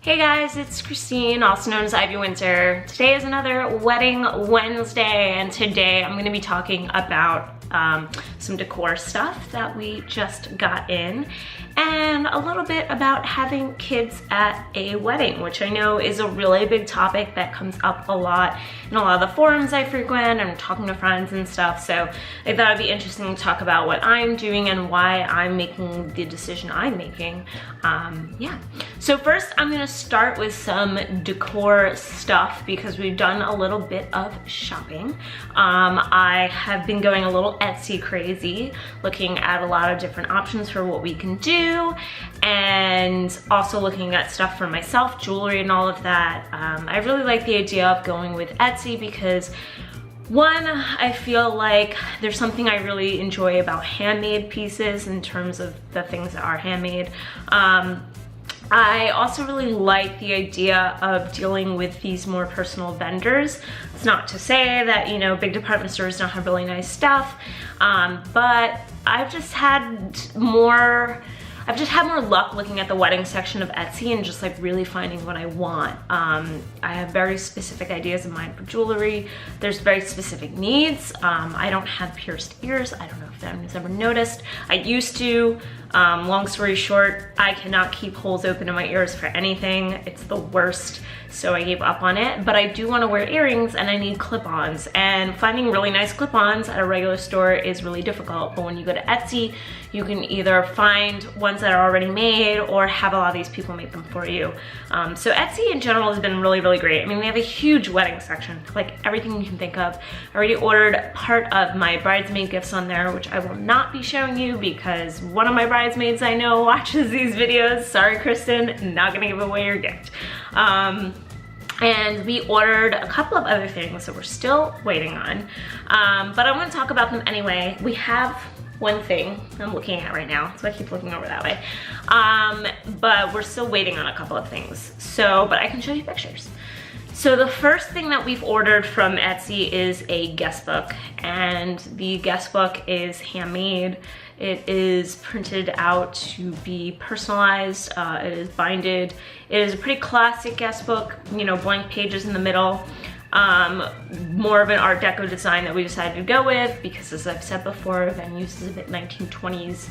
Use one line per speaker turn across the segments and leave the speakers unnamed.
Hey guys, it's Christine, also known as Ivy Winter. Today is another Wedding Wednesday, and today I'm going to be talking about some decor stuff that we just got in, and a little bit about having kids at a wedding, which I know is a really big topic that comes up a lot in a lot of the forums I frequent and talking to friends and stuff. So I thought it'd be interesting to talk about what I'm doing and why I'm making the decision I'm making. Yeah. So first I'm gonna start with some decor stuff because we've done a little bit of shopping. I have been going a little Etsy crazy, looking at a lot of different options for what we can do, and also looking at stuff for myself, jewelry and all of that. I really like the idea of going with Etsy because one, I feel like there's something I really enjoy about handmade pieces in terms of the things that are handmade. I also really like the idea of dealing with these more personal vendors. It's not to say that, you know, big department stores don't have really nice stuff, but I've just had more luck looking at the wedding section of Etsy and just like really finding what I want. I have very specific ideas in mind for jewelry. There's very specific needs. I don't have pierced ears. I don't know if anyone's ever noticed. I used to. Long story short, I cannot keep holes open in my ears for anything. It's the worst, so I gave up on it. But I do want to wear earrings and I need clip-ons, and finding really nice clip-ons at a regular store is really difficult. But when you go to Etsy, you can either find ones that are already made or have a lot of these people make them for you. So Etsy in general has been really, really great. I mean, they have a huge wedding section, like everything you can think of. I already ordered part of my bridesmaid gifts on there, which I will not be showing you because one of my bridesmaids I know watches these videos. Sorry, Kristen, not gonna give away your gift. And we ordered a couple of other things that we're still waiting on, but I want to talk about them anyway. We have one thing I'm looking at right now, so I keep looking over that way, but we're still waiting on a couple of things, so but I can show you pictures. So the first thing that we've ordered from Etsy is a guest book, and the guest book is handmade. It is printed out to be personalized. It is binded. It is a pretty classic guest book, you know, blank pages in the middle. More of an Art Deco design that we decided to go with because, as I've said before, the venue uses a bit 1920s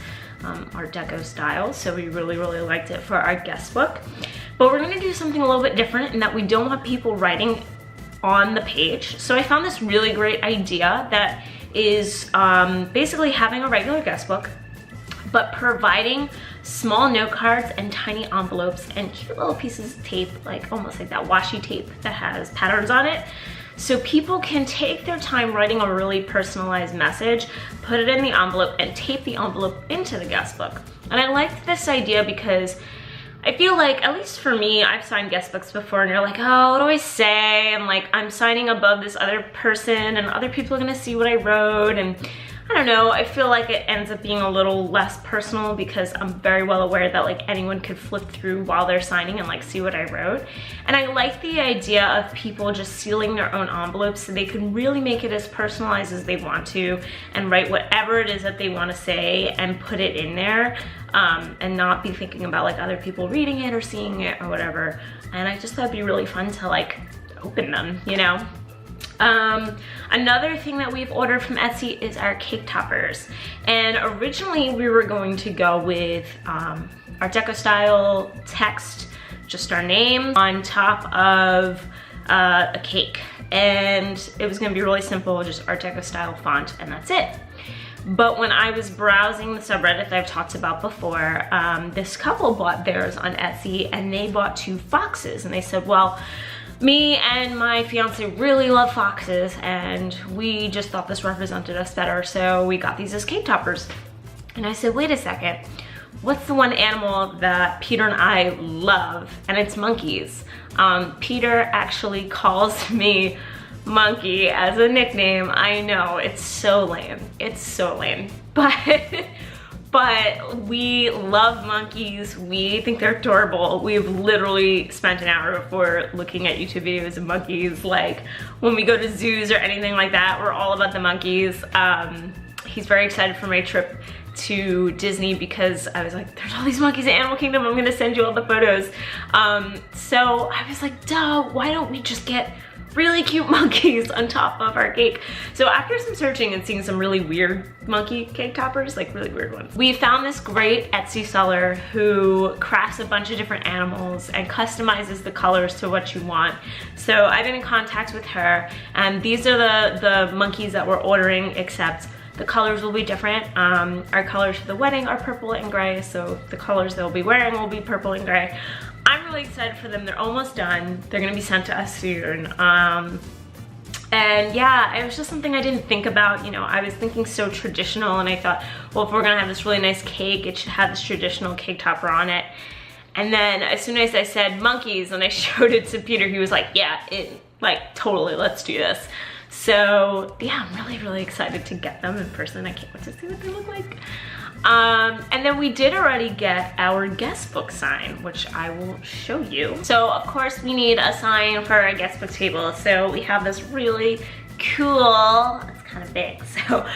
Art Deco style, so we really, really liked it for our guest book. But we're gonna do something a little bit different in that we don't want people writing on the page. So I found this really great idea that is basically having a regular guest book, but providing small note cards and tiny envelopes and cute little pieces of tape, like almost like that washi tape that has patterns on it. So people can take their time writing a really personalized message, put it in the envelope, and tape the envelope into the guest book. And I liked this idea because I feel like, at least for me, I've signed guest books before and you're like, oh, what do I say? And like, I'm signing above this other person and other people are gonna see what I wrote, and I don't know, I feel like it ends up being a little less personal because I'm very well aware that like anyone could flip through while they're signing and like see what I wrote. And I like the idea of people just sealing their own envelopes so they can really make it as personalized as they want to and write whatever it is that they want to say and put it in there, and not be thinking about like other people reading it or seeing it or whatever. And I just thought it'd be really fun to like open them, you know? Another thing that we've ordered from Etsy is our cake toppers. And originally we were going to go with Art Deco style text, just our name on top of a cake. And it was gonna be really simple, just Art Deco style font, and that's it. But when I was browsing the subreddit that I've talked about before, this couple bought theirs on Etsy and they bought 2 foxes, and they said, well, me and my fiance really love foxes and we just thought this represented us better, so we got these as cake toppers. And I said, wait a second, what's the one animal that Peter and I love? And it's monkeys. Peter actually calls me Monkey as a nickname. I know, it's so lame. It's so lame. But we love monkeys. We think they're adorable. We've literally spent an hour before looking at YouTube videos of monkeys. Like when we go to zoos or anything like that, we're all about the monkeys. He's very excited for my trip to Disney because I was like, there's all these monkeys in Animal Kingdom, I'm gonna send you all the photos. So I was like, duh, why don't we just get really cute monkeys on top of our cake? So after some searching and seeing some really weird monkey cake toppers, like really weird ones, we found this great Etsy seller who crafts a bunch of different animals and customizes the colors to what you want. So I've been in contact with her, and these are the monkeys that we're ordering, except the colors will be different. Our colors for the wedding are purple and gray, so the colors they'll be wearing will be purple and gray. I'm really excited for them. They're almost done. They're gonna be sent to us soon. And yeah, it was just something I didn't think about. You know, I was thinking so traditional, and I thought, well, if we're gonna have this really nice cake, it should have this traditional cake topper on it. And then as soon as I said monkeys and I showed it to Peter, he was like, yeah, like totally, let's do this. So yeah, I'm really, really excited to get them in person. I can't wait to see what they look like. And then we did already get our guest book sign, which I will show you. So of course we need a sign for our guest book table. So we have this really cool, it's kind of big, so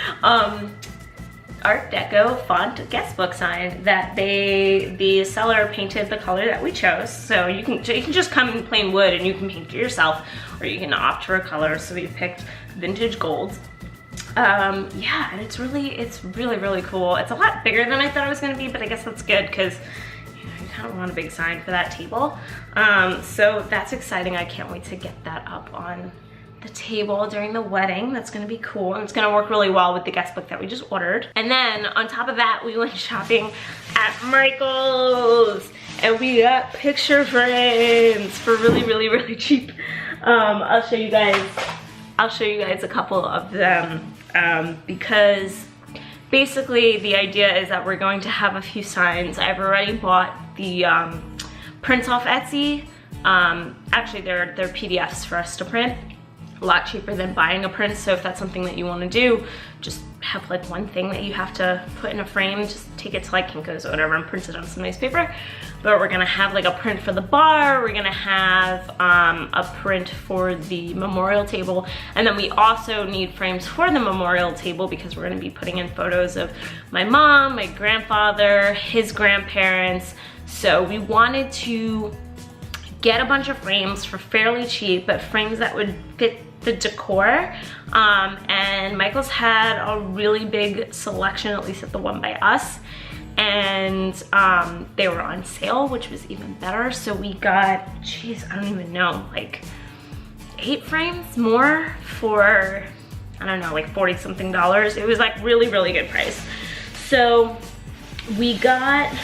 Art Deco font guest book sign that the seller painted the color that we chose. So you can just come in plain wood and you can paint it yourself, or you can opt for a color. So we picked vintage gold. Yeah, and it's really, really cool. It's a lot bigger than I thought it was gonna be, but I guess that's good because you kind of want a big sign for that table. So that's exciting. I can't wait to get that up on the table during the wedding. That's gonna be cool, and it's gonna work really well with the guest book that we just ordered. And then on top of that, we went shopping at Michael's, and we got picture frames for really cheap. I'll show you guys a couple of them, because basically the idea is that we're going to have a few signs. I've already bought the prints off Etsy. Actually, they're PDFs for us to print. A lot cheaper than buying a print. So if that's something that you want to do, just have like one thing that you have to put in a frame, just take it to like Kinko's or whatever and print it on some nice paper. But we're gonna have like a print for the bar, we're gonna have a print for the memorial table, and then we also need frames for the memorial table because we're gonna be putting in photos of my mom, my grandfather, his grandparents. So we wanted to get a bunch of frames for fairly cheap, but frames that would fit the decor. And Michael's had a really big selection, at least at the one by us. And they were on sale, which was even better. So we got, geez, I don't even know, like 8 frames more for, I don't know, like $40 something. It was like really good price. So we got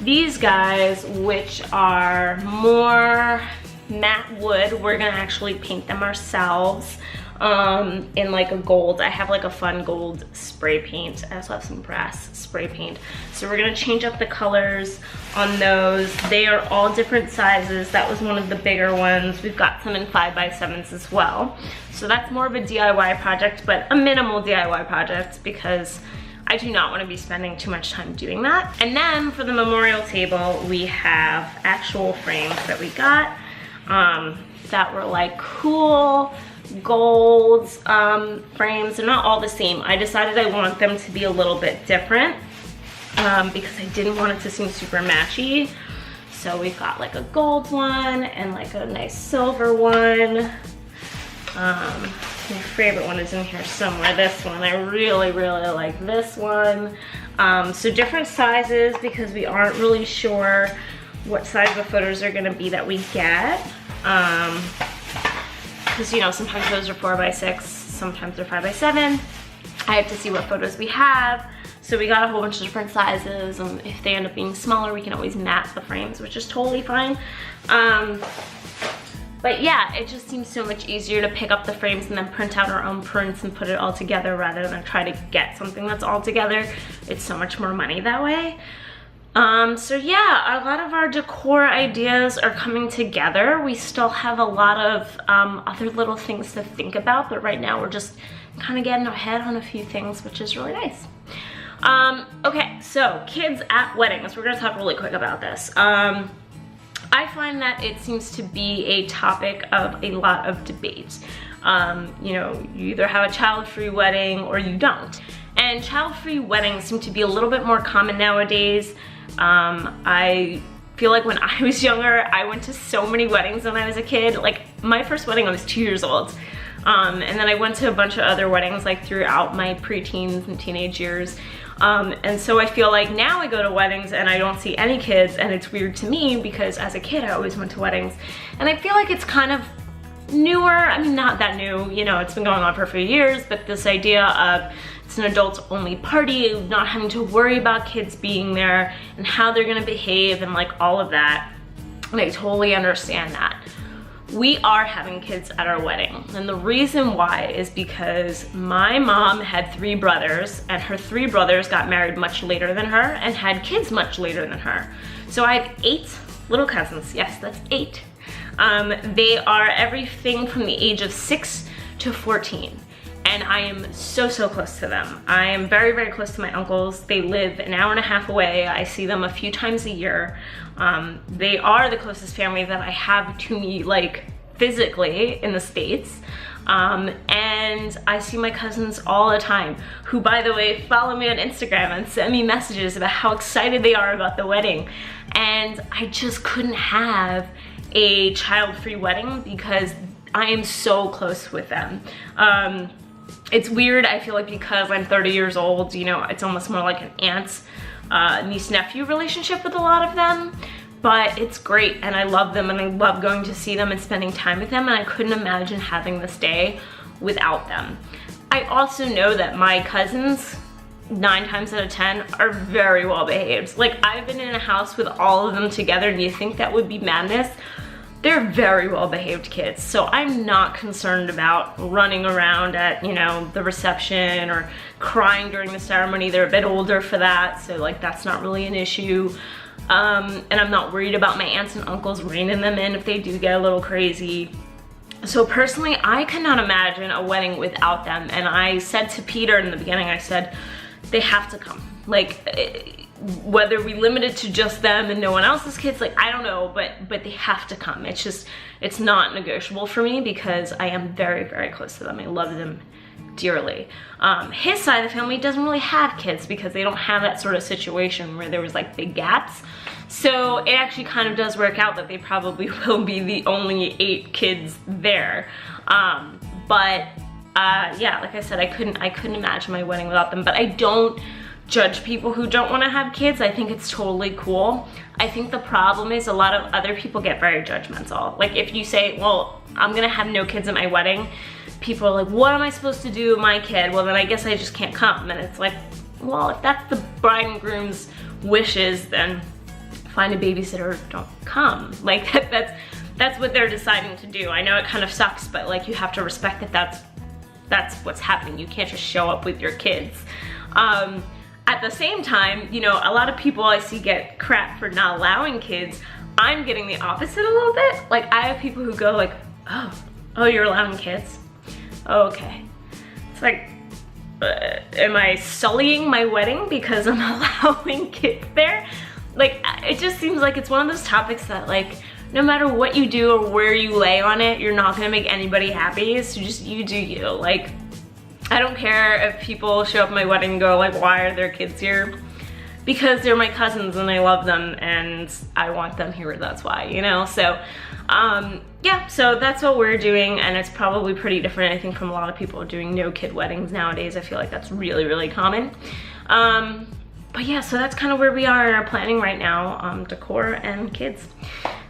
these guys, which are more matte wood. We're gonna actually paint them ourselves in like a gold. I have like a fun gold spray paint. I also have some brass spray paint. So we're gonna change up the colors on those. They are all different sizes. That was one of the bigger ones. We've got some in 5x7s as well. So that's more of a DIY project, but a minimal DIY project because I do not want to be spending too much time doing that. And then for the memorial table, we have actual frames that we got that were like cool gold frames. They're not all the same. I decided I want them to be a little bit different because I didn't want it to seem super matchy. So we've got like a gold one and like a nice silver one. My favorite one is in here somewhere, this one. I really like this one. So different sizes because we aren't really sure what size the photos are gonna be that we get. Because you know, sometimes those are 4x6, sometimes they're 5x7. I have to see what photos we have. So we got a whole bunch of different sizes, and if they end up being smaller, we can always mat the frames, which is totally fine. But yeah, it just seems so much easier to pick up the frames and then print out our own prints and put it all together rather than try to get something that's all together. It's so much more money that way. So yeah, a lot of our decor ideas are coming together. We still have a lot of other little things to think about, but right now we're just kind of getting ahead on a few things, which is really nice. Okay, so kids at weddings. We're gonna talk really quick about this. I find that it seems to be a topic of a lot of debate. You know, you either have a child-free wedding or you don't. And And child-free weddings seem to be a little bit more common nowadays. I feel like when I was younger, I went to so many weddings when I was a kid. Like my first wedding, I was 2 years old. And then I went to a bunch of other weddings like throughout my preteens and teenage years. And so I feel like now I go to weddings and I don't see any kids, and it's weird to me because as a kid I always went to weddings. And I feel like it's kind of newer. I mean, not that new, you know, it's been going on for a few years, but this idea of it's an adults only party, not having to worry about kids being there and how they're gonna behave and like all of that. And I totally understand that. We are having kids at our wedding, and the reason why is because my mom had 3 brothers, and her 3 brothers got married much later than her and had kids much later than her. So I have 8 little cousins. Yes, that's 8. They are everything from the age of 6 to 14. And I am so close to them. I am very close to my uncles. They live an hour and a half away. I see them a few times a year. They are the closest family that I have to me, like physically in the States. And I see my cousins all the time, who, by the way, follow me on Instagram and send me messages about how excited they are about the wedding. And I just couldn't have a child-free wedding because I am so close with them. It's weird, I feel like because I'm 30 years old, you know, it's almost more like an aunt, niece-nephew relationship with a lot of them, but it's great and I love them and I love going to see them and spending time with them, and I couldn't imagine having this day without them. I also know that my cousins, 9 times out of 10, are very well behaved. Like, I've been in a house with all of them together and you think that would be madness. They're very well behaved kids, so I'm not concerned about running around at, you know, the reception or crying during the ceremony. They're a bit older for that, so like that's not really an issue. And I'm not worried about my aunts and uncles reining them in if they do get a little crazy. So personally, I cannot imagine a wedding without them. And I said to Peter in the beginning, I said, they have to come. Like, whether we limit it to just them and no one else's kids, like, I don't know, but they have to come. It's just, it's not negotiable for me because I am very close to them. I love them dearly. His side of the family doesn't really have kids because they don't have that sort of situation where there was like big gaps. So it actually kind of does work out that they probably will be the only 8 kids there. Yeah, like I said, I couldn't imagine my wedding without them, but I don't judge people who don't want to have kids. I think it's totally cool. I think the problem is a lot of other people get very judgmental. Like if you say, well, I'm gonna have no kids at my wedding, people are like, what am I supposed to do with my kid? Well, then I guess I just can't come. And it's like, well, if that's the bride and groom's wishes, then find a babysitter, don't come. Like that's what they're deciding to do. I know it kind of sucks, but like you have to respect that that's what's happening. You can't just show up with your kids. At the same time, you know, a lot of people I see get crap for not allowing kids. I'm getting the opposite a little bit. Like I have people who go like, oh, you're allowing kids? Oh, okay. It's like, am I sullying my wedding because I'm allowing kids there? Like, it just seems like it's one of those topics that like, no matter what you do or where you lay on it, you're not gonna make anybody happy, so just you do you. Like, I don't care if people show up at my wedding and go like, why are there kids here? Because they're my cousins and I love them and I want them here, that's why, you know? So, yeah, so that's what we're doing, and it's probably pretty different, I think, from a lot of people doing no kid weddings nowadays. I feel like that's really common. But yeah, so that's kind of where we are in our planning right now, decor and kids.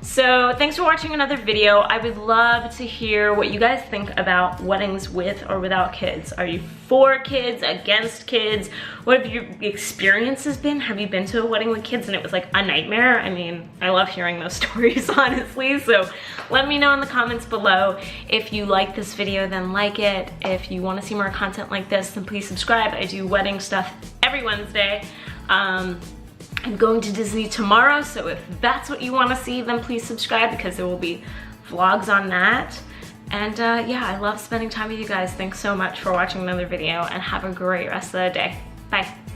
So thanks for watching another video. I would love to hear what you guys think about weddings with or without kids. Are you for kids, against kids? What have your experiences been? Have you been to a wedding with kids and it was like a nightmare? I mean, I love hearing those stories, honestly. So let me know in the comments below. If you like this video, then like it. If you want to see more content like this, then please subscribe. I do wedding stuff every Wednesday. I'm going to Disney tomorrow, so if that's what you want to see, then please subscribe because there will be vlogs on that. And yeah, I love spending time with you guys. Thanks so much for watching another video and have a great rest of the day. Bye.